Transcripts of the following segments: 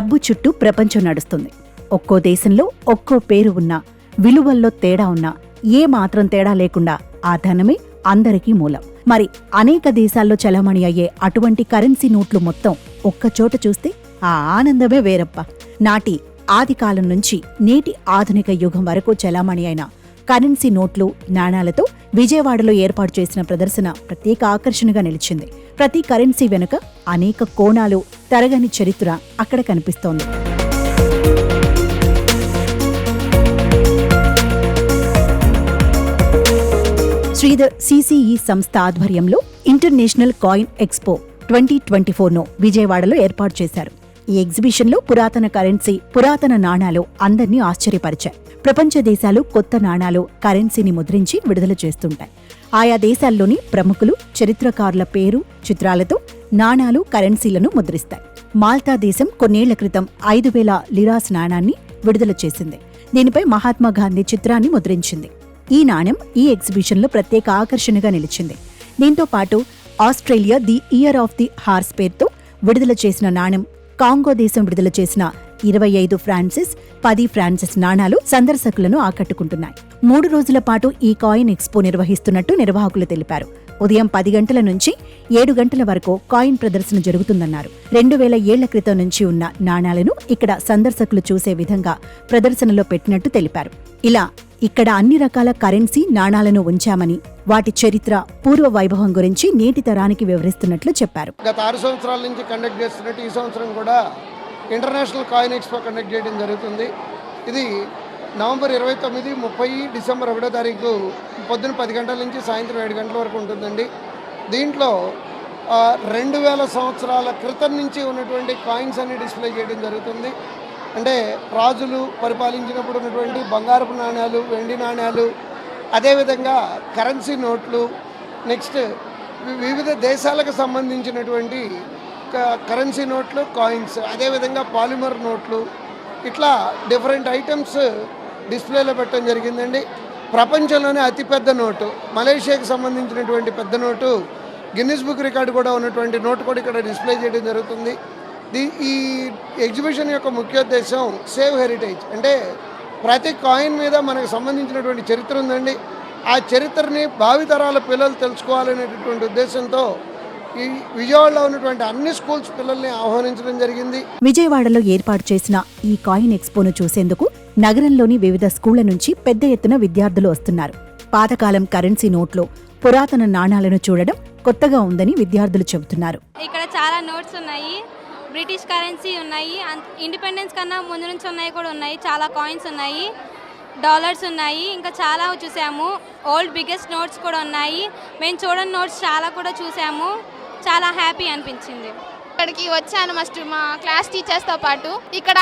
డబ్బు చుట్టూ ప్రపంచం నడుస్తుంది. ఒక్కో దేశంలో ఒక్కో పేరు ఉన్నా, విలువల్లో తేడా ఉన్నా, ఏ మాత్రం తేడా లేకుండా ఆ ధనమే అందరికీ మూలం. మరి అనేక దేశాల్లో చలామణి అయ్యే అటువంటి కరెన్సీ నోట్లు మొత్తం ఒక్కచోట చూస్తే ఆ ఆనందమే వేరప్ప. నాటి ఆదికాలం నుంచి నేటి ఆధునిక యుగం వరకు చలామణి అయిన కరెన్సీ నోట్లు, నాణాలతో విజయవాడలో ఏర్పాటు చేసిన ప్రదర్శన ప్రత్యేక ఆకర్షణగా నిలిచింది. ప్రతి కరెన్సీ వెనుక అనేక కోణాలు, తరగని చరిత్ర అక్కడ కనిపిస్తోంది. శ్రీధర్ సిసిఈ సంస్థ ఆధ్వర్యంలో ఇంటర్నేషనల్ కాయిన్ ఎక్స్పో 2024ను విజయవాడలో ఏర్పాటు చేశారు. ఈ ఎగ్జిబిషన్లో పురాతన కరెన్సీ, పురాతన నాణాలు అందర్నీ ఆశ్చర్యపరిచాయి. ప్రపంచ దేశాలు కొత్త నాణాలు, కరెన్సీని ముద్రించి విడుదల చేస్తుంటాయి. ఆయా దేశాల్లోని ప్రముఖులు, చరిత్రకారుల పేరు, చిత్రాలతో నాణాలు, కరెన్సీలను ముద్రిస్తాయి. మాల్టా దేశం కొన్నేళ్ల క్రితం 5,000 లిరాస్ నాణాన్ని విడుదల చేసింది. దీనిపై మహాత్మా గాంధీ చిత్రాన్ని ముద్రించింది. ఈ నాణెం ఈ ఎగ్జిబిషన్లో ప్రత్యేక ఆకర్షణగా నిలిచింది. దీంతో పాటు Australia the year of the horse పేరుతో విడుదల చేసిన నాణెం, కాంగో దేశం విడుదల చేసిన 25 ఫ్రాన్సిస్, 10 ఫ్రాన్సిస్ నాణాలు సందర్శకులను ఆకట్టుకుంటున్నాయి. 3 రోజుల పాటు ఈ కాయిన్ ఎక్స్పో నిర్వహిస్తున్నట్టు నిర్వాహకులు తెలిపారు. ఉదయం 10 గంటల నుంచి 7 గంటల వరకు కాయిన్ ప్రదర్శన జరుగుతుందన్నారు. 2000 ఏళ్ల క్రితం నుంచి ఉన్న నాణాలను ఇక్కడ సందర్శకులు చూసే విధంగా ప్రదర్శనలో పెట్టినట్టు తెలిపారు. ఇలా ఇక్కడ అన్ని రకాల కరెన్సీ, నాణాలను ఉంచామని, వాటి చరిత్ర, పూర్వ వైభవం గురించి నేటి తరానికి వివరిస్తున్నట్లు చెప్పారు. గత 6 సంవత్సరాల నుంచి కండక్ట్ చేస్తున్నట్టు ఈ సంవత్సరం కూడా ఇంటర్నేషనల్ కాయిన్ ఎక్స్పో కండక్ట్ చేయడం జరుగుతుంది. ఇది నవంబర్ 29, 30, డిసెంబర్ 1వ తారీఖు పొద్దున 10 గంటల నుంచి సాయంత్రం 7 గంటల వరకు ఉంటుందండి. దీంట్లో 2000 సంవత్సరాల క్రితం నుంచి ఉన్నటువంటి కాయిన్స్ అన్ని డిస్ప్లే చేయడం జరుగుతుంది. అంటే రాజులు పరిపాలించినప్పుడు ఉన్నటువంటి బంగారపు నాణ్యాలు, వెండి నాణ్యాలు, అదేవిధంగా కరెన్సీ నోట్లు, నెక్స్ట్ వివిధ దేశాలకు సంబంధించినటువంటి కరెన్సీ నోట్లు, కాయిన్స్, అదేవిధంగా పాలిమర్ నోట్లు, ఇట్లా డిఫరెంట్ ఐటమ్స్ డిస్ప్లేలో పెట్టడం జరిగిందండి. ప్రపంచంలోనే అతిపెద్ద నోటు, మలేషియాకి సంబంధించినటువంటి పెద్ద నోటు, గిన్నిస్ బుక్ రికార్డు కూడా ఉన్నటువంటి నోటు కూడా ఇక్కడ డిస్ప్లే చేయడం జరుగుతుంది. ఈ ఎగ్జిబిషన్ యొక్క ముఖ్యోద్దేశం సేవ్ హెరిటేజ్. అంటే ప్రతి కాయిన్ మీద మనకు సంబంధించినటువంటి చరిత్ర ఉందండి. ఆ చరిత్రని భావితరాల పిల్లలు తెలుసుకోవాలనేటటువంటి ఉద్దేశంతో ఈ విజయవాడలో ఉన్నటువంటి అన్ని స్కూల్స్ పిల్లల్ని ఆహ్వానించడం జరిగింది. విజయవాడలో ఏర్పాటు చేసిన ఈ కాయిన్ ఎక్స్పోను చూసేందుకు నగరంలోని వివిధ స్కూళ్ల నుంచి పెద్ద ఎత్తున విద్యార్థులు వస్తున్నారు. పాతకాలం కరెన్సీ నోట్లు, పురాతన నాణాలను చూడడం కొత్తగా ఉందని విద్యార్థులు చెబుతున్నారు. ఇక్కడ చాలా నోట్స్ ఉన్నాయి, బ్రిటిష్ కరెన్సీ ఉన్నాయి, ఇండిపెండెన్స్ కన్నా ముందు నుంచి ఉన్నాయి కూడా ఉన్నాయి, చాలా కాయిన్స్ ఉన్నాయి, డాలర్స్ ఉన్నాయి, ఇంకా చాలా చూసాము. ఓల్డ్ బిగ్గెస్ట్ నోట్స్ కూడా ఉన్నాయి. మేము చూడని నోట్స్ చాలా కూడా చూసాము. చాలా హ్యాపీ అనిపించింది. ఇక్కడికి వచ్చాను ఫస్ట్ మా క్లాస్ టీచర్స్తో పాటు. ఇక్కడ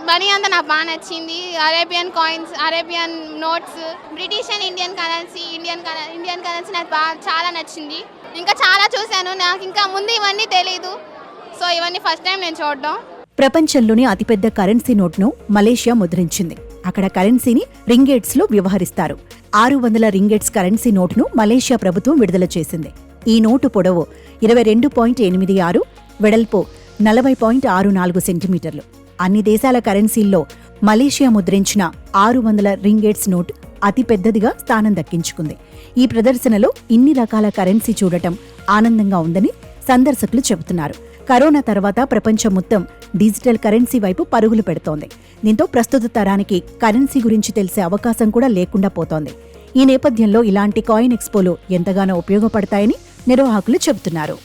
మనీ అంతా నాకు బాగా నచ్చింది. Arabian coins, Arabian notes, British and Indian currency నాకు చాలా నచ్చింది. ఇంకా చాలా చూశాను. నాకు ఇంకా ముందు ఇవన్నీ తెలీదు. సో ఇవన్నీ ఫస్ట్ టైం నేను చూడడం. ప్రపంచంలోని అతిపెద్ద కరెన్సీ నోట్ను మలేషియా ముద్రించింది. అక్కడ కరెన్సీని రింగేట్స్ లో వ్యవహరిస్తారు. 600 రింగేట్స్ కరెన్సీ నోటును మలేషియా ప్రభుత్వం విడుదల చేసింది. ఈ నోటు పొడవు 22.86, వెడల్పు 40.64 సెంటీమీటర్లు. అన్ని దేశాల కరెన్సీల్లో మలేషియా ముద్రించిన 600 రింగేట్స్ నోటు అతిపెద్దదిగా స్థానం దక్కించుకుంది. ఈ ప్రదర్శనలో ఇన్ని రకాల కరెన్సీ చూడటం ఆనందంగా ఉందని సందర్శకులు చెబుతున్నారు. కరోనా తర్వాత ప్రపంచం మొత్తం డిజిటల్ కరెన్సీ వైపు పరుగులు పెడుతోంది. దీంతో ప్రస్తుత తరానికి కరెన్సీ గురించి తెలిసే అవకాశం కూడా లేకుండా పోతోంది. ఈ నేపథ్యంలో ఇలాంటి కాయిన్ ఎక్స్పోలు ఎంతగానో ఉపయోగపడతాయని నిర్వాహకులు చెబుతున్నారు.